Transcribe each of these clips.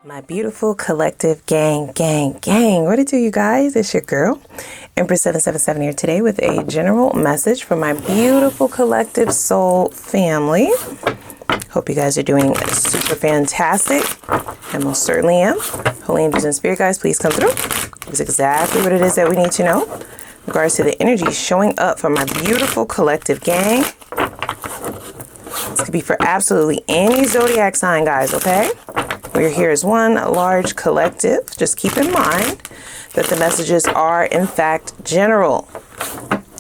My beautiful collective gang. What it do, you guys? It's your girl, Empress 777 here today with a general message for my beautiful collective soul family. Hope you guys are doing super fantastic. I most certainly am. Holy angels and spirit guides, please come through. It's exactly what it is that we need to know in regards to the energy showing up for my beautiful collective gang. This could be for absolutely any zodiac sign, guys, okay? We're here as one large collective. Just keep in mind that the messages are, in fact, general.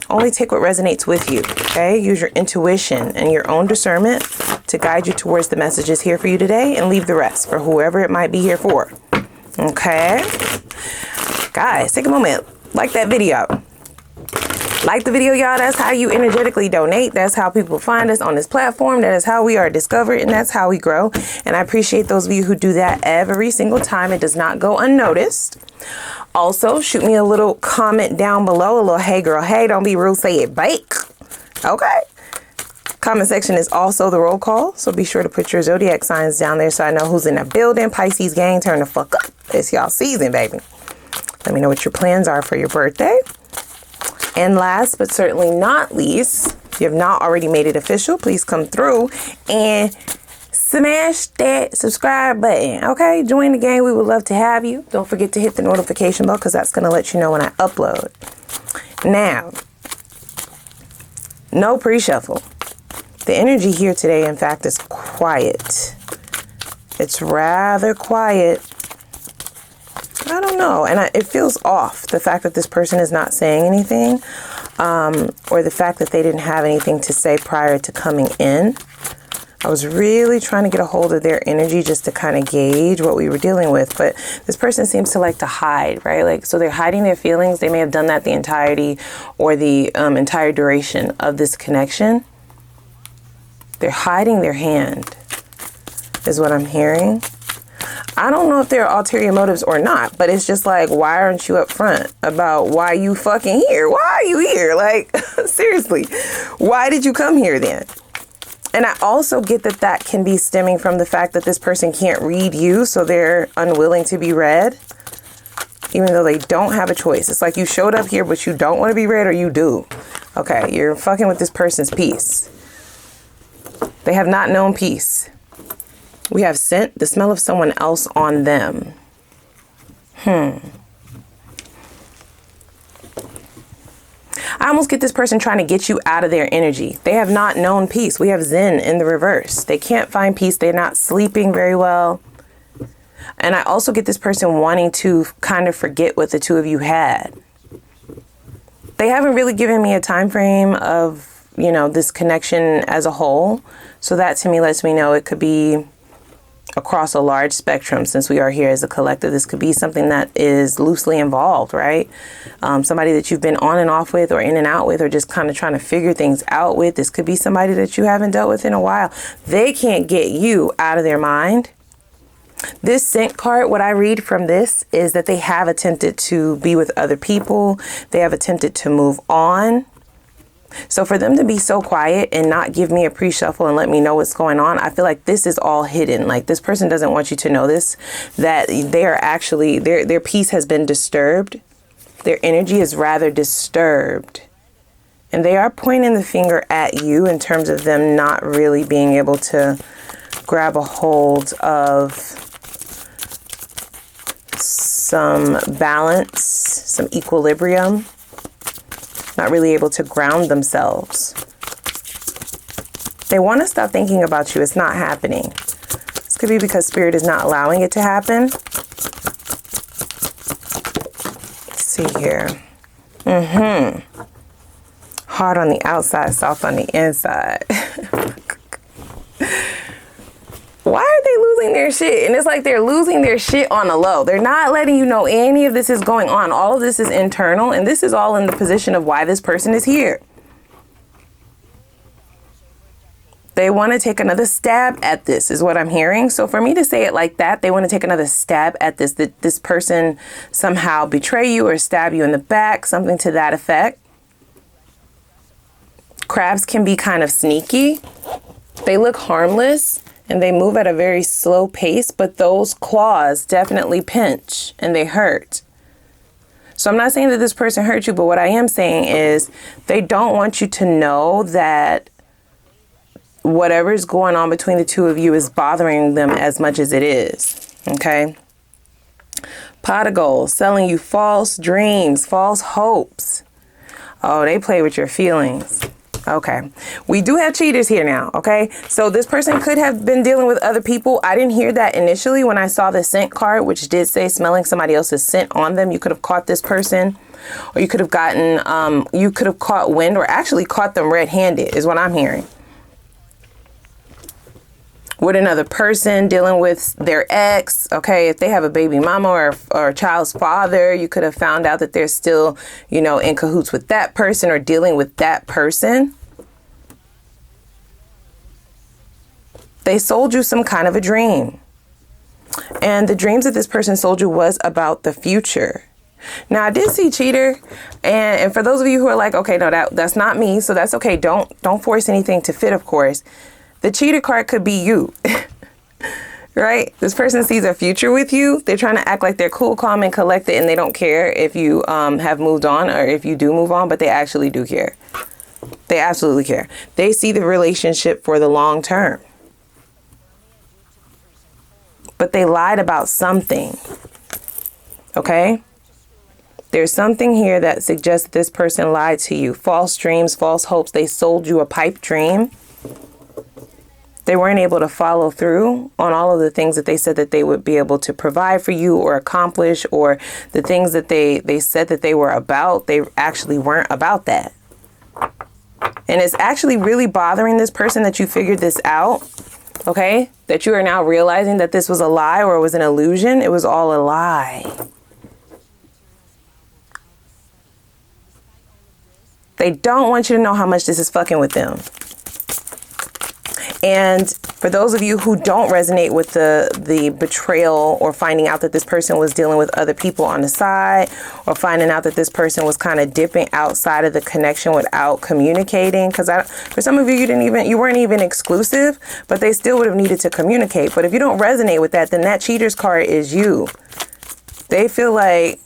Only take what resonates with you, okay? Use your intuition and your own discernment to guide you towards the messages here for you today, and leave the rest for whoever it might be here for, okay? Guys, take a moment. Like that video. Like the video, y'all. That's how you energetically donate. That's how people find us on this platform. That is how we are discovered, and that's how we grow. And I appreciate those of you who do that every single time. It does not go unnoticed. Also, shoot me a little comment down below. A little, hey girl, hey, don't be rude, say it bake. Okay. Comment section is also the roll call. So be sure to put your zodiac signs down there so I know who's in the building. Pisces gang, turn the fuck up. It's y'all season, baby. Let me know what your plans are for your birthday. And last but certainly not least, if you have not already made it official, please come through and smash that subscribe button. Okay, join the gang. We would love to have you. Don't forget to hit the notification bell because that's going to let you know when I upload. Now, no pre-shuffle. The energy here today, in fact, is quiet. It's rather quiet. I don't know. And it feels off. The fact that this person is not saying anything, or the fact that they didn't have anything to say prior to coming in. I was really trying to get a hold of their energy just to kind of gauge what we were dealing with. But this person seems to like to hide, right? Like, so they're hiding their feelings. They may have done that the entirety or the entire duration of this connection. They're hiding their hand is what I'm hearing. I don't know if there are ulterior motives or not, but it's just like, why aren't you up front about why you fucking here? Why are you here? Like, seriously, why did you come here then? And I also get that that can be stemming from the fact that this person can't read you, so they're unwilling to be read, even though they don't have a choice. It's like you showed up here, but you don't want to be read, or you do. Okay, you're fucking with this person's peace. They have not known peace. We have scent, the smell of someone else on them. I almost get this person trying to get you out of their energy. They have not known peace. We have Zen in the reverse. They can't find peace. They're not sleeping very well. And I also get this person wanting to kind of forget what the two of you had. They haven't really given me a time frame of, you know, this connection as a whole. So that to me lets me know it could be across a large spectrum. Since we are here as a collective, this could be something that is loosely involved, right? Somebody that you've been on and off with, or in and out with, or just kind of trying to figure things out with. This could be somebody that you haven't dealt with in a while. They can't get you out of their mind. This scent card, what I read from this is that they have attempted to be with other people. They have attempted to move on. So for them to be so quiet and not give me a pre-shuffle and let me know what's going on, I feel like this is all hidden. Like, this person doesn't want you to know this, that they are actually, their peace has been disturbed. Their energy is rather disturbed. And they are pointing the finger at you in terms of them not really being able to grab a hold of some balance, some equilibrium. Not really able to ground themselves. They want to stop thinking about you. It's not happening. This could be because spirit is not allowing it to happen. Let's see here. Hard on the outside, soft on the inside. Why are they losing their shit? And it's like they're losing their shit on the low. They're not letting you know any of this is going on. All of this is internal, and this is all in the position of why this person is here. They want to take another stab at this, is what I'm hearing. So for me to say it like that, they want to take another stab at this, that this person somehow betray you or stab you in the back, something to that effect. Crabs can be kind of sneaky. They look harmless And they move at a very slow pace, but those claws definitely pinch and they hurt. So I'm not saying that this person hurt you, but what I am saying is they don't want you to know that whatever's going on between the two of you is bothering them as much as it is. Okay? Pot of gold, selling you false dreams, false hopes. Oh, they play with your feelings. Okay. We do have cheaters here now. Okay. So this person could have been dealing with other people. I didn't hear that initially when I saw the scent card, which did say smelling somebody else's scent on them. You could have caught this person, or you could have gotten, you could have caught wind, or actually caught them red-handed is what I'm hearing. With another person, dealing with their ex. Okay, if they have a baby mama or a child's father, you could have found out that they're still, you know, in cahoots with that person or dealing with that person. They sold you some kind of a dream. And the dreams that this person sold you was about the future. Now, I did see cheater. And for those of you who are like, okay, no, that's not me. So that's okay. Don't force anything to fit, of course. The cheater card could be you, right? This person sees a future with you. They're trying to act like they're cool, calm, and collected, and they don't care if you have moved on or if you do move on, but they actually do care. They absolutely care. They see the relationship for the long term. But they lied about something, okay? There's something here that suggests that this person lied to you. False dreams, false hopes. They sold you a pipe dream. They weren't able to follow through on all of the things that they said that they would be able to provide for you or accomplish, or the things that they said that they were about. They actually weren't about that. And it's actually really bothering this person that you figured this out, okay? That you are now realizing that this was a lie or it was an illusion. It was all a lie. They don't want you to know how much this is fucking with them. And for those of you who don't resonate with the betrayal, or finding out that this person was dealing with other people on the side, or finding out that this person was kind of dipping outside of the connection without communicating, because for some of you, you weren't even exclusive, but they still would have needed to communicate. But if you don't resonate with that, then that cheater's card is you. They feel like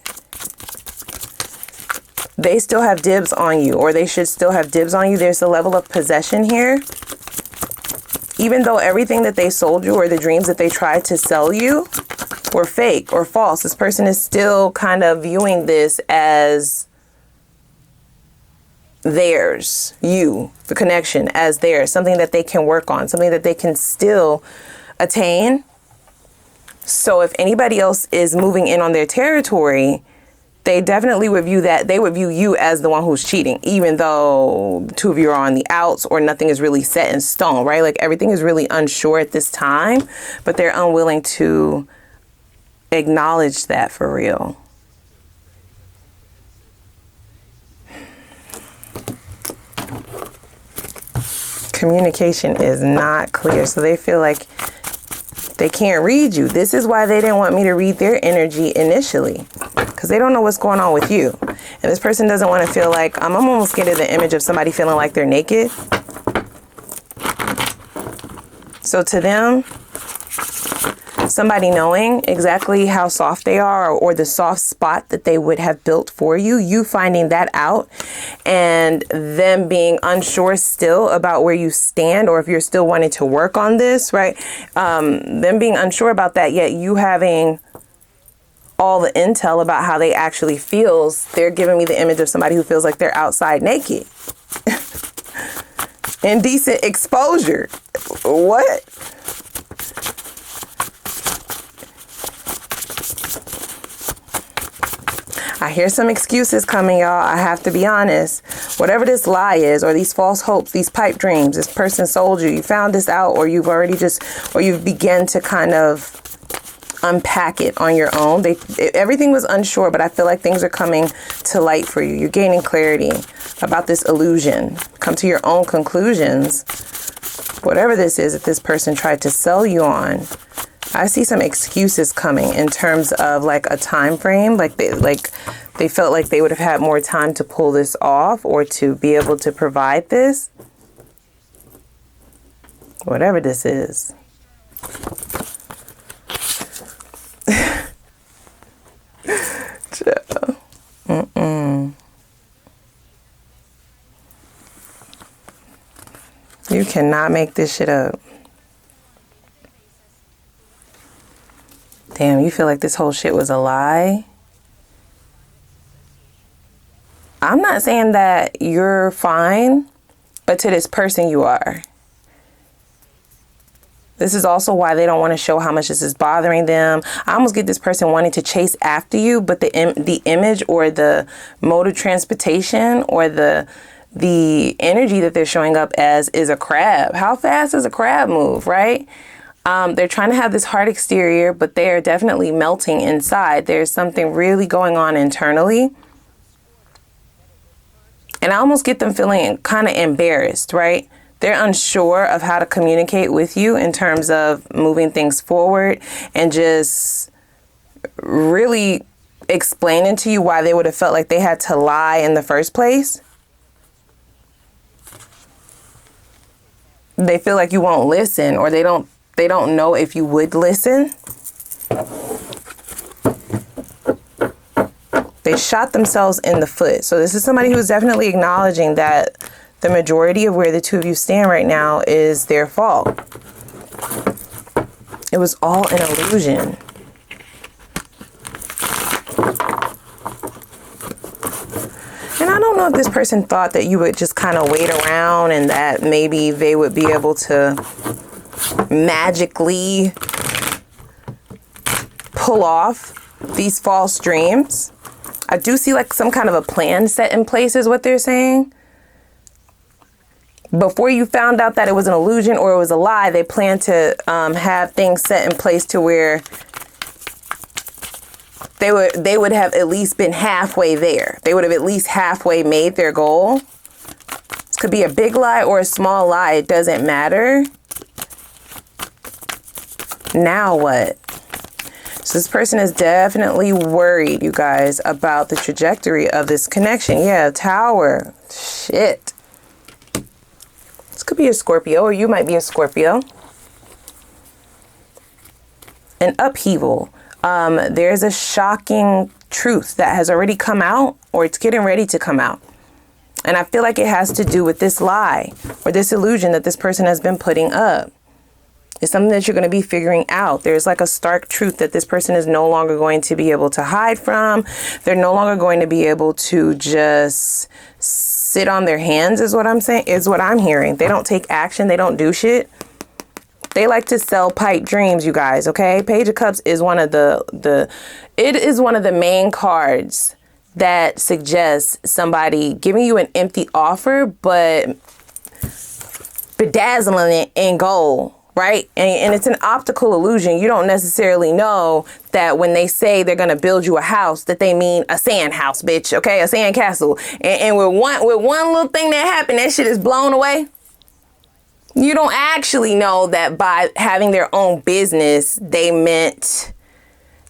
they still have dibs on you, or they should still have dibs on you. There's a level of possession here. Even though everything that they sold you or the dreams that they tried to sell you were fake or false, this person is still kind of viewing this as theirs, you, the connection, as theirs, something that they can work on, something that they can still attain. So if anybody else is moving in on their territory, they definitely would view that, they would view you as the one who's cheating, even though the two of you are on the outs or nothing is really set in stone, right? Like everything is really unsure at this time, but they're unwilling to acknowledge that for real. Communication is not clear, so they feel like they can't read you. This is why they didn't want me to read their energy initially, because they don't know what's going on with you. And this person doesn't want to feel like, I'm almost getting the image of somebody feeling like they're naked. So to them, somebody knowing exactly how soft they are, or the soft spot that they would have built for you, you finding that out, and them being unsure still about where you stand, or if you're still wanting to work on this, right? Them being unsure about that, yet you having all the intel about how they actually feels. They're giving me the image of somebody who feels like they're outside naked. Indecent exposure. What? I hear some excuses coming, y'all. I have to be honest. Whatever this lie is, or these false hopes, these pipe dreams, this person sold you, you found this out, or you've already or you've begun to kind of unpack it on your own. Everything was unsure, but I feel like things are coming to light for you. You're gaining clarity about this illusion. Come to your own conclusions. Whatever this is that this person tried to sell you on, I see some excuses coming in terms of like a time frame. Like they felt like they would have had more time to pull this off, or to be able to provide this. Whatever this is. You cannot make this shit up. Damn, you feel like this whole shit was a lie? I'm not saying that you're fine, but to this person you are. This is also why they don't want to show how much this is bothering them. I almost get this person wanting to chase after you, but the image or the mode of transportation or the energy that they're showing up as is a crab. How fast does a crab move, right? They're trying to have this hard exterior, but they are definitely melting inside. There's something really going on internally. And I almost get them feeling kind of embarrassed, right? They're unsure of how to communicate with you in terms of moving things forward and just really explaining to you why they would have felt like they had to lie in the first place. They feel like you won't listen, or they don't know if you would listen. They shot themselves in the foot. So this is somebody who's definitely acknowledging that the majority of where the two of you stand right now is their fault. It was all an illusion. And I don't know if this person thought that you would just kind of wait around and that maybe they would be able to magically pull off these false dreams. I do see like some kind of a plan set in place is what they're saying. Before you found out that it was an illusion or it was a lie, they plan to have things set in place to where they would have at least been halfway there. They would have at least halfway made their goal. This could be a big lie or a small lie. It doesn't matter. Now what? So this person is definitely worried, you guys, about the trajectory of this connection. Yeah, Tower. Shit. This could be a Scorpio, or you might be a Scorpio. An upheaval. There's a shocking truth that has already come out, or it's getting ready to come out. And I feel like it has to do with this lie or this illusion that this person has been putting up. It's something that you're going to be figuring out. There's like a stark truth that this person is no longer going to be able to hide from. They're no longer going to be able to just sit on their hands is what I'm saying, is what I'm hearing. They don't take action. They don't do shit. They like to sell pipe dreams, you guys, okay? Page of Cups is one of it is one of the main cards that suggests somebody giving you an empty offer, but bedazzling it in gold. Right? And it's an optical illusion. You don't necessarily know that when they say they're going to build you a house, that they mean a sand house, bitch. Okay? A sand castle. And with one little thing that happened, that shit is blown away. You don't actually know that by having their own business, they meant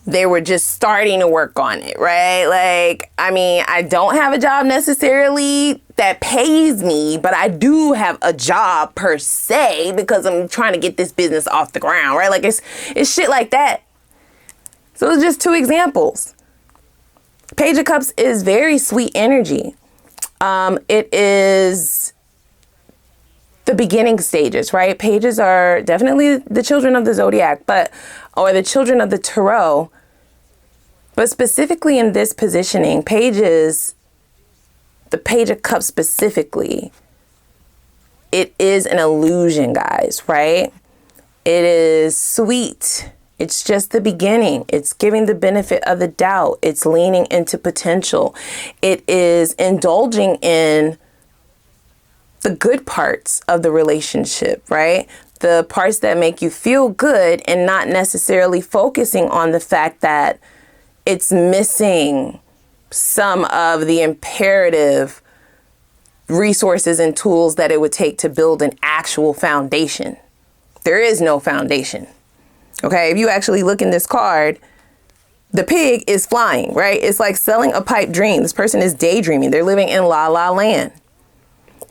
they were just starting to work on it, right? Like, I mean, I don't have a job necessarily that pays me, but I do have a job per se because I'm trying to get this business off the ground, right? Like, it's shit like that. So it's just two examples. Page of Cups is very sweet energy. It is the beginning stages, right? Pages are definitely the children of the zodiac, or the children of the tarot. But specifically in this positioning, pages, the Page of Cups specifically, it is an illusion, guys, right? It is sweet. It's just the beginning. It's giving the benefit of the doubt. It's leaning into potential. It is indulging in the good parts of the relationship, right? The parts that make you feel good and not necessarily focusing on the fact that it's missing some of the imperative resources and tools that it would take to build an actual foundation. There is no foundation. Okay, if you actually look in this card, the pig is flying, right? It's like selling a pipe dream. This person is daydreaming. They're living in la la land.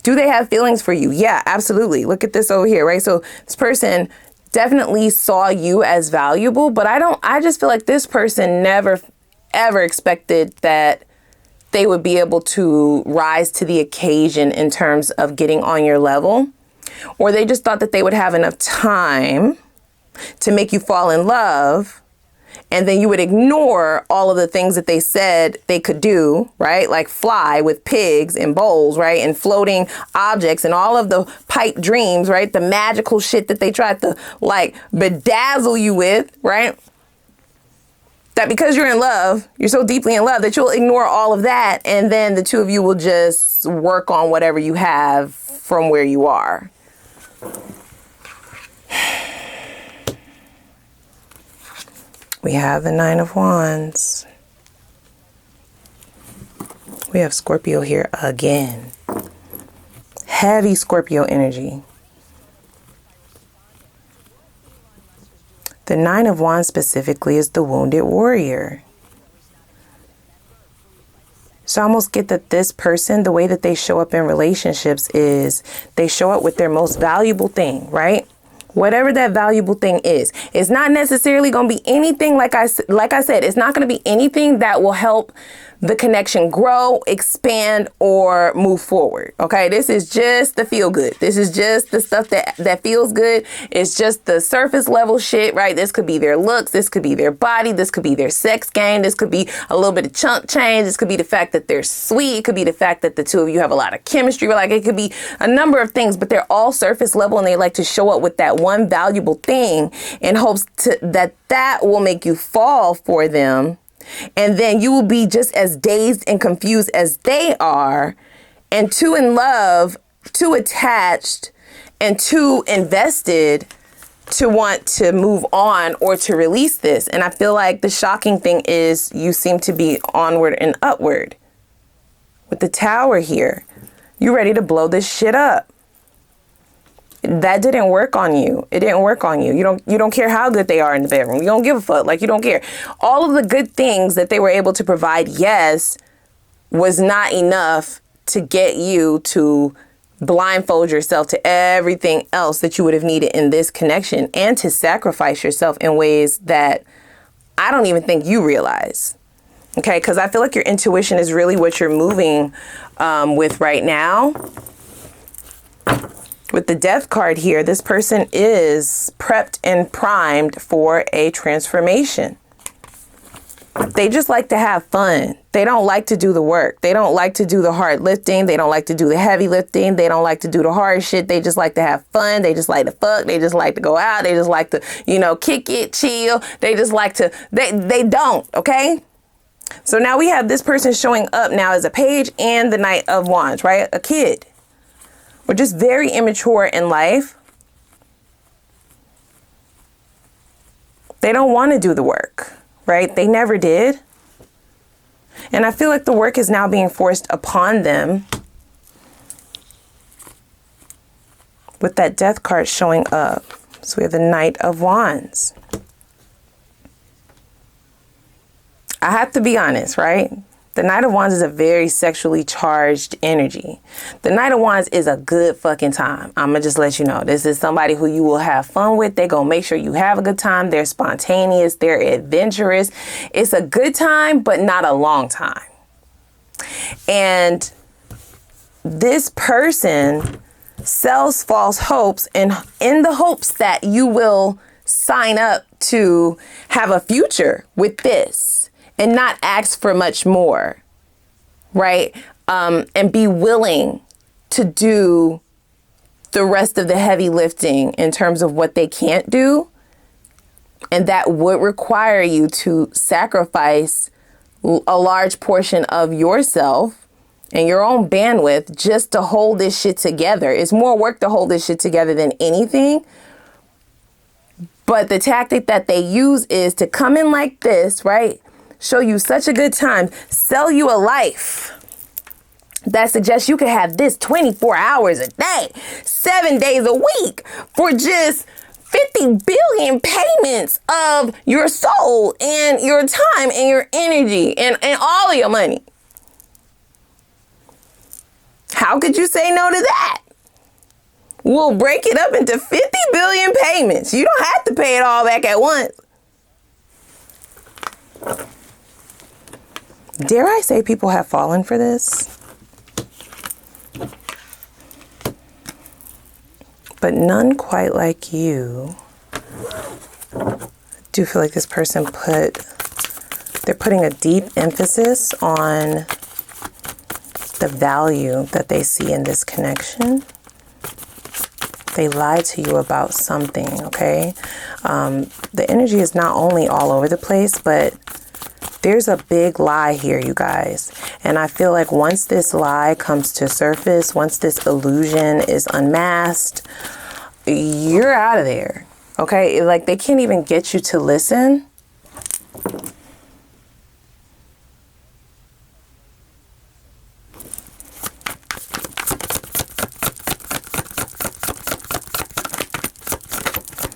Do they have feelings for you? Yeah, absolutely. Look at this over here, right? So this person definitely saw you as valuable, but I just feel like this person never ever expected that they would be able to rise to the occasion in terms of getting on your level, or they just thought that they would have enough time to make you fall in love, and then you would ignore all of the things that they said they could do, right? Like fly with pigs and bowls, right? And floating objects and all of the pipe dreams, right? The magical shit that they tried to like bedazzle you with, right? That because you're in love, you're so deeply in love that you'll ignore all of that. And then the two of you will just work on whatever you have from where you are. We have the Nine of Wands. We have Scorpio here again. Heavy Scorpio energy. The Nine of Wands specifically is the wounded warrior. So I almost get that this person, the way that they show up in relationships is they show up with their most valuable thing, right? Whatever that valuable thing is. It's not necessarily going to be anything, like I said, it's not going to be anything that will help the connection grow, expand, or move forward. Okay, this is just the feel good. This is just the stuff that feels good. It's just the surface level shit, right? This could be their looks. This could be their body. This could be their sex game. This could be a little bit of chunk change. This could be the fact that they're sweet. It could be the fact that the two of you have a lot of chemistry. Like it could be a number of things, but they're all surface level, and they like to show up with that one valuable thing in hopes that will make you fall for them. And then you will be just as dazed and confused as they are, and too in love, too attached, and too invested to want to move on or to release this. And I feel like the shocking thing is you seem to be onward and upward. With the Tower here, you're ready to blow this shit up. That didn't work on you. It didn't work on you. You don't care how good they are in the bedroom. You don't give a fuck. Like, you don't care. All of the good things that they were able to provide, yes, was not enough to get you to blindfold yourself to everything else that you would have needed in this connection, and to sacrifice yourself in ways that I don't even think you realize. Okay, because I feel like your intuition is really what you're moving with right now. With the Death card here, this person is prepped and primed for a transformation. They just like to have fun. They don't like to do the work. They don't like to do the hard lifting. They don't like to do the heavy lifting. They don't like to do the hard shit. They just like to have fun. They just like to fuck. They just like to go out. They just like to, kick it, chill. They just like to, they don't, okay? So now we have this person showing up now as a page and the Knight of Wands, right? A kid. We're just very immature in life. They don't want to do the work, right? They never did. And I feel like the work is now being forced upon them with that Death card showing up. So we have the Knight of Wands. I have to be honest, right? The Knight of Wands is a very sexually charged energy. The Knight of Wands is a good fucking time. I'm going to just let you know. This is somebody who you will have fun with. They're going to make sure you have a good time. They're spontaneous. They're adventurous. It's a good time, but not a long time. And this person sells false hopes in the hopes that you will sign up to have a future with this. And not ask for much more, right? And be willing to do the rest of the heavy lifting in terms of what they can't do. And that would require you to sacrifice a large portion of yourself and your own bandwidth just to hold this shit together. It's more work to hold this shit together than anything. But the tactic that they use is to come in like this, right? Show you such a good time, sell you a life that suggests you could have this 24 hours a day, 7 days a week for just 50 billion payments of your soul and your time and your energy and all of your money. How could you say no to that? We'll break it up into 50 billion payments. You don't have to pay it all back at once. Dare I say people have fallen for this? But none quite like you. I do feel like this person they're putting a deep emphasis on the value that they see in this connection. They lied to you about something, okay? The energy is not only all over the place, but there's a big lie here, you guys. And I feel like once this lie comes to surface, once this illusion is unmasked, you're out of there, okay? Like, they can't even get you to listen.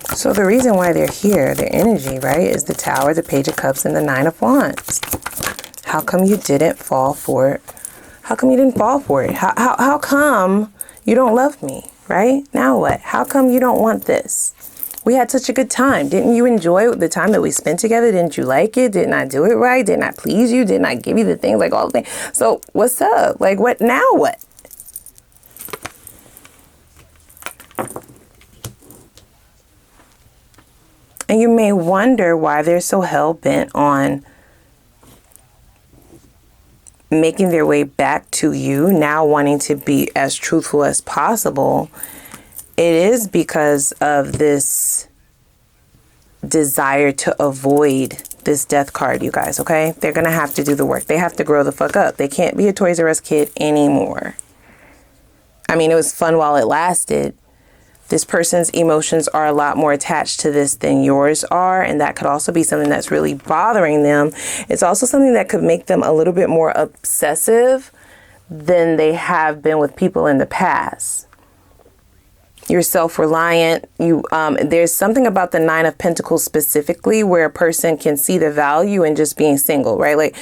So the reason why they're here, their energy, right, is the Tower, the Page of Cups, and the Nine of Wands. How come you didn't fall for it? How come you didn't fall for it? How come you don't love me, right? Now what? How come you don't want this? We had such a good time. Didn't you enjoy the time that we spent together? Didn't you like it? Didn't I do it right? Didn't I please you? Didn't I give you the things, like all the things? So what's up? Like, what now? What? And you may wonder why they're so hell-bent on making their way back to you, now wanting to be as truthful as possible. It is because of this desire to avoid this death card, you guys, okay? They're going to have to do the work. They have to grow the fuck up. They can't be a Toys R Us kid anymore. I mean, it was fun while it lasted. This person's emotions are a lot more attached to this than yours are, and that could also be something that's really bothering them. It's also something that could make them a little bit more obsessive than they have been with people in the past. You're self-reliant. There's something about the Nine of Pentacles specifically where a person can see the value in just being single, right? Like,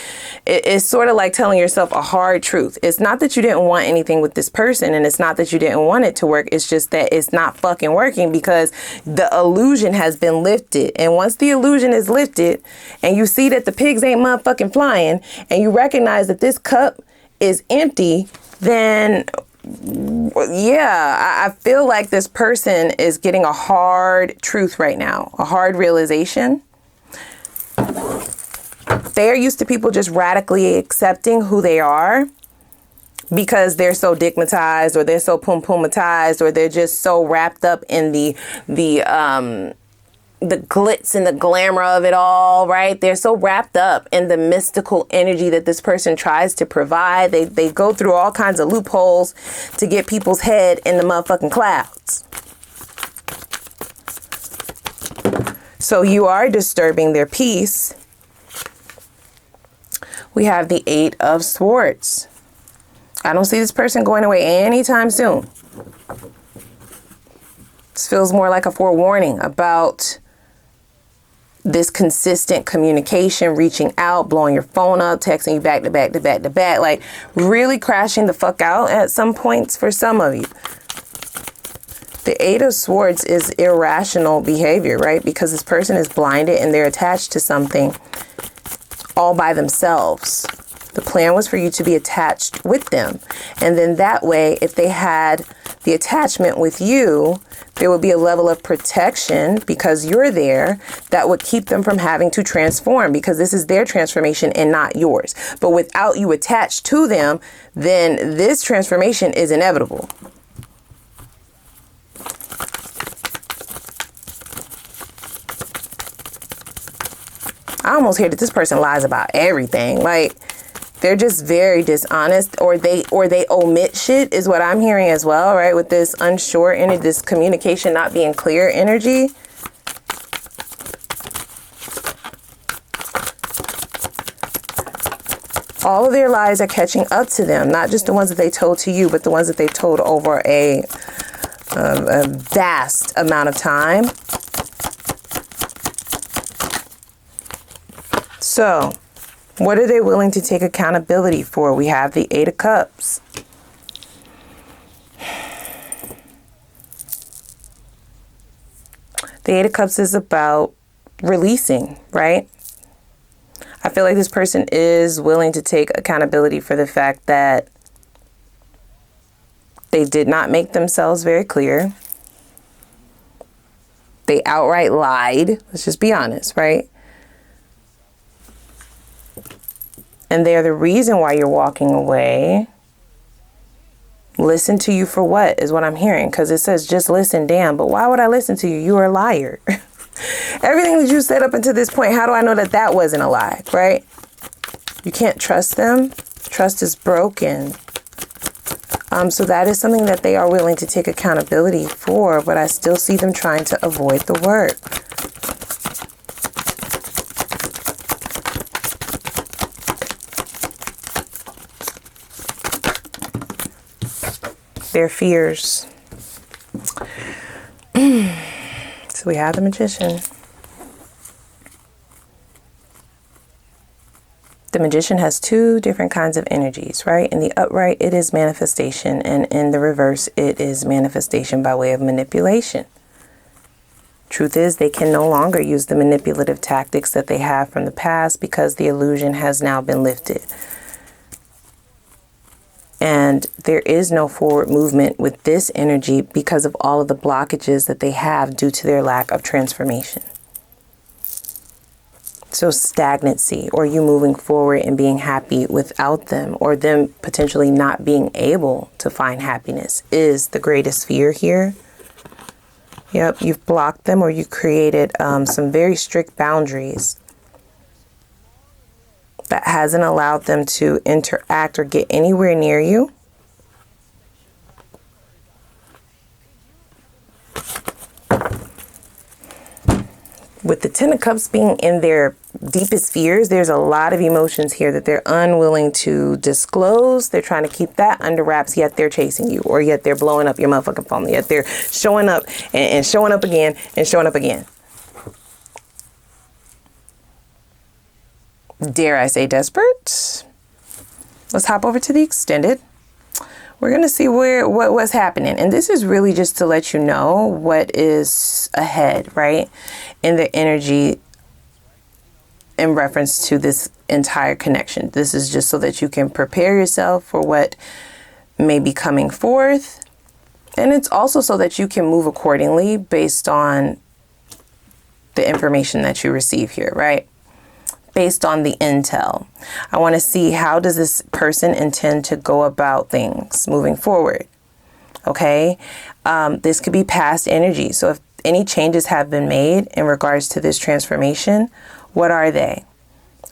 it's sort of like telling yourself a hard truth. It's not that you didn't want anything with this person, and it's not that you didn't want it to work. It's just that it's not fucking working because the illusion has been lifted. And once the illusion is lifted and you see that the pigs ain't motherfucking flying and you recognize that this cup is empty, then yeah, I feel like this person is getting a hard truth right now, a hard realization. They're used to people just radically accepting who they are because they're so digmatized, or they're so pum-pumatized, or they're just so wrapped up in the glitz and the glamour of it all, right? They're so wrapped up in the mystical energy that this person tries to provide. They go through all kinds of loopholes to get people's head in the motherfucking clouds. So you are disturbing their peace. We have the Eight of Swords. I don't see this person going away anytime soon. This feels more like a forewarning about this consistent communication, reaching out, blowing your phone up, texting you back to back to back to back, like really crashing the fuck out at some points for some of you. The Eight of Swords is irrational behavior, right? Because this person is blinded and they're attached to something all by themselves. The plan was for you to be attached with them. And then that way, if they had the attachment with you, there would be a level of protection because you're there that would keep them from having to transform, because this is their transformation and not yours. But without you attached to them, then this transformation is inevitable. I almost hear that this person lies about everything. Like, they're just very dishonest, or they omit shit is what I'm hearing as well, right? With this unsure energy, this communication not being clear energy. All of their lies are catching up to them, not just the ones that they told to you, but the ones that they told over a vast amount of time. So, what are they willing to take accountability for? We have the Eight of Cups. The Eight of Cups is about releasing, right? I feel like this person is willing to take accountability for the fact that they did not make themselves very clear. They outright lied. Let's just be honest, right? And they're the reason why you're walking away. Listen to you for what is what I'm hearing. Because it says just listen, damn. But why would I listen to you? You are a liar. Everything that you said up until this point, how do I know that that wasn't a lie, right? You can't trust them. Trust is broken. So that is something that they are willing to take accountability for, but I still see them trying to avoid the work. Their fears. So we have the Magician. The Magician has two different kinds of energies, right? In the upright, it is manifestation, and in the reverse, it is manifestation by way of manipulation. Truth is, they can no longer use the manipulative tactics that they have from the past because the illusion has now been lifted. And there is no forward movement with this energy because of all of the blockages that they have due to their lack of transformation. So stagnancy, or you moving forward and being happy without them, or them potentially not being able to find happiness, is the greatest fear here. Yep, you've blocked them, or you created some very strict boundaries that hasn't allowed them to interact or get anywhere near you. With the Ten of Cups being in their deepest fears, there's a lot of emotions here that they're unwilling to disclose. They're trying to keep that under wraps, yet they're chasing you, or yet they're blowing up your motherfucking phone, yet they're showing up and showing up again and showing up again. Dare I say desperate? Let's hop over to the extended. We're going to see what's happening. And this is really just to let you know what is ahead, right? In the energy in reference to this entire connection. This is just so that you can prepare yourself for what may be coming forth. And it's also so that you can move accordingly based on the information that you receive here, right? Based on the intel. I want to see, how does this person intend to go about things moving forward? Okay. This could be past energy. So if any changes have been made in regards to this transformation, what are they?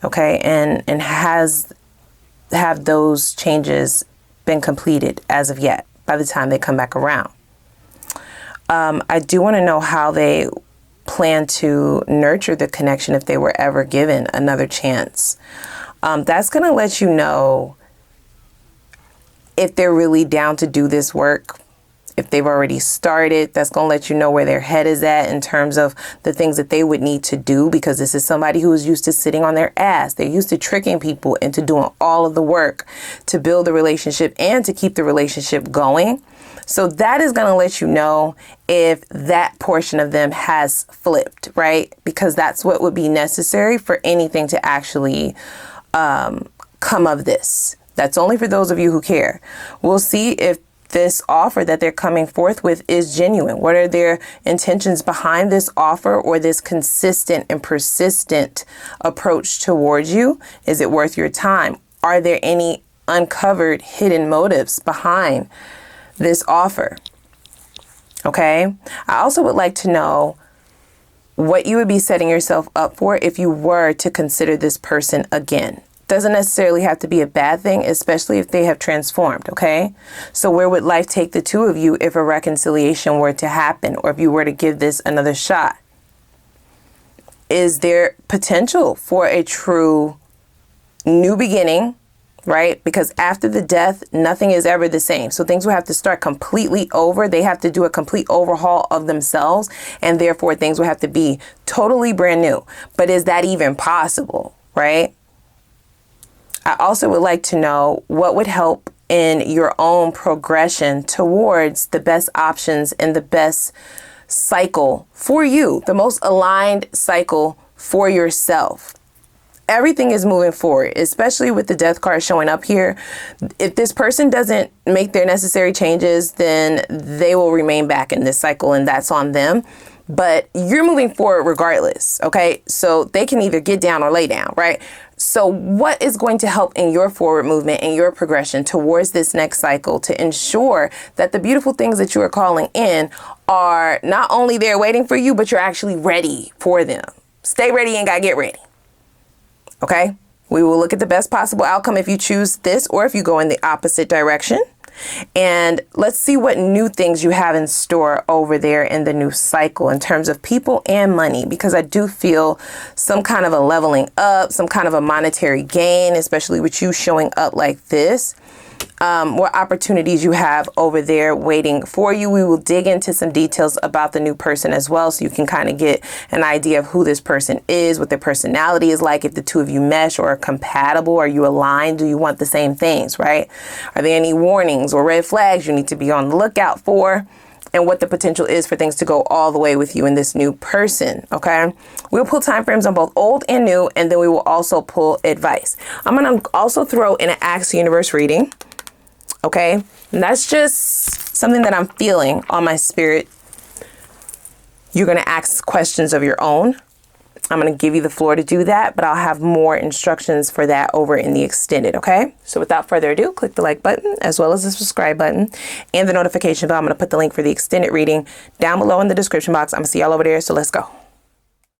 Okay. And have those changes been completed as of yet by the time they come back around? I do want to know how they plan to nurture the connection if they were ever given another chance. That's going to let you know if they're really down to do this work. If they've already started, that's going to let you know where their head is at in terms of the things that they would need to do, because this is somebody who is used to sitting on their ass. They're used to tricking people into doing all of the work to build the relationship and to keep the relationship going. So that is going to let you know if that portion of them has flipped, right? Because that's what would be necessary for anything to actually come of this. That's only for those of you who care. We'll see if this offer that they're coming forth with is genuine. What are their intentions behind this offer, or this consistent and persistent approach towards you? Is it worth your time? Are there any uncovered hidden motives behind this offer? Okay. I also would like to know what you would be setting yourself up for if you were to consider this person again. Doesn't necessarily have to be a bad thing, especially if they have transformed. Okay. So where would life take the two of you if a reconciliation were to happen, or if you were to give this another shot? Is there potential for a true new beginning? Right? Because after the death, nothing is ever the same. So things will have to start completely over. They have to do a complete overhaul of themselves, and therefore things will have to be totally brand new. But is that even possible? Right? I also would like to know what would help in your own progression towards the best options and the best cycle for you, the most aligned cycle for yourself. Everything is moving forward, especially with the death card showing up here. If this person doesn't make their necessary changes, then they will remain back in this cycle, and that's on them. But you're moving forward regardless, okay? So they can either get down or lay down, right? So what is going to help in your forward movement and your progression towards this next cycle to ensure that the beautiful things that you are calling in are not only there waiting for you, but you're actually ready for them? Stay ready and gotta get ready. Okay, we will look at the best possible outcome if you choose this or if you go in the opposite direction. And let's see what new things you have in store over there in the new cycle in terms of people and money, because I do feel some kind of a leveling up, some kind of a monetary gain, especially with you showing up like this. What opportunities you have over there waiting for you. We will dig into some details about the new person as well, so you can kind of get an idea of who this person is, what their personality is like, if the two of you mesh or are compatible. Are you aligned? Do you want the same things, right? Are there any warnings or red flags you need to be on the lookout for? And what the potential is for things to go all the way with you and this new person, okay? We'll pull time frames on both old and new, and then we will also pull advice. I'm going to also throw in an Ask the Universe reading. Okay, and that's just something that I'm feeling on my spirit. You're going to ask questions of your own. I'm going to give you the floor to do that, but I'll have more instructions for that over in the extended. Okay, so without further ado, click the like button as well as the subscribe button and the notification bell. I'm going to put the link for the extended reading down below in the description box. I'm going to see y'all over there. So let's go.